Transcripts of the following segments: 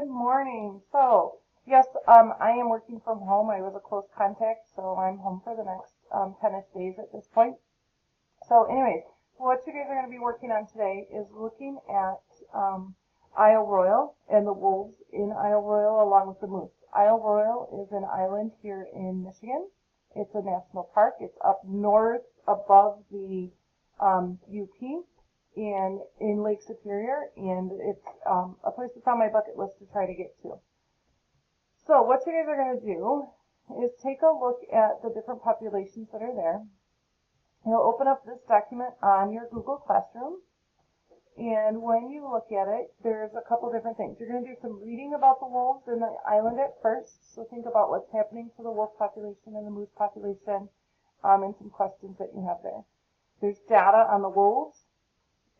Good morning. So, yes, I am working from home. I was a close contact, so I'm home for the next 10-ish days at this point. So, anyways, what you guys are going to be working on today is looking at Isle Royale and the wolves in Isle Royale along with the moose. Isle Royale is an island here in Michigan. It's a national park. It's up north above the UP and in Lake Superior, and it's a place that's on my bucket list to try to get to. So what you guys are going to do is take a look at the different populations that are there. You'll open up this document on your Google Classroom, and when you look at it, there's a couple different things. You're going to do some reading about the wolves in the island at first, so think about what's happening to the wolf population and the moose population, and some questions that you have there. There's data on the wolves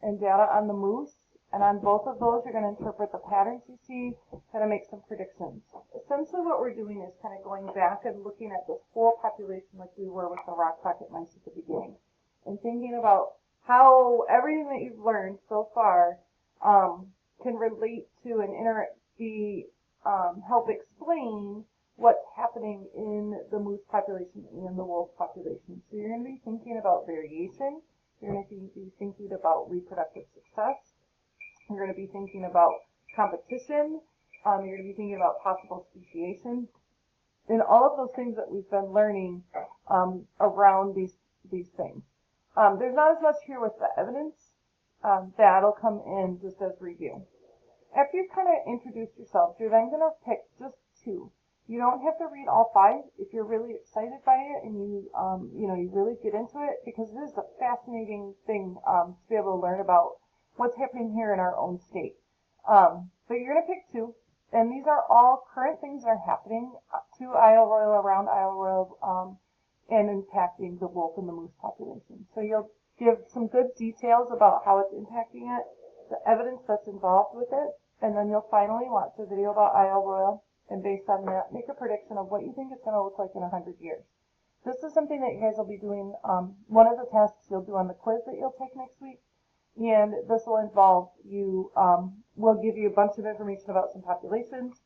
and data on the moose, and on both of those you're going to interpret the patterns you see, kind of make some predictions. Essentially what we're doing is kind of going back and looking at this whole population like we were with the rock pocket mice at the beginning, and thinking about how everything that you've learned so far can relate to and help explain what's happening in the moose population and the wolf population. So you're going to be thinking about variation. You're going to be thinking about reproductive success. You're going to be thinking about competition. You're going to be thinking about possible speciation. And all of those things that we've been learning around these things. There's not as much here with the evidence. That'll come in just as review. After you've kind of introduced yourself, you're then going to pick just two. You don't have to read all 5 if you're really excited by it and you really get into it, because it is a fascinating thing to be able to learn about what's happening here in our own state. But you're going to pick 2, and these are all current things that are happening to Isle Royale, around Isle Royale, and impacting the wolf and the moose population. So you'll give some good details about how it's impacting it, the evidence that's involved with it, and then you'll finally watch a video about Isle Royale, and based on that, make a prediction of what you think it's going to look like in 100 years. This is something that you guys will be doing, one of the tests you'll do on the quiz that you'll take next week, and this will involve you, we'll give you a bunch of information about some populations,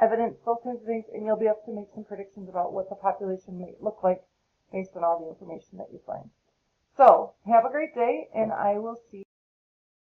evidence, those kinds of things, and you'll be able to make some predictions about what the population may look like based on all the information that you find. So, have a great day, and I will see you.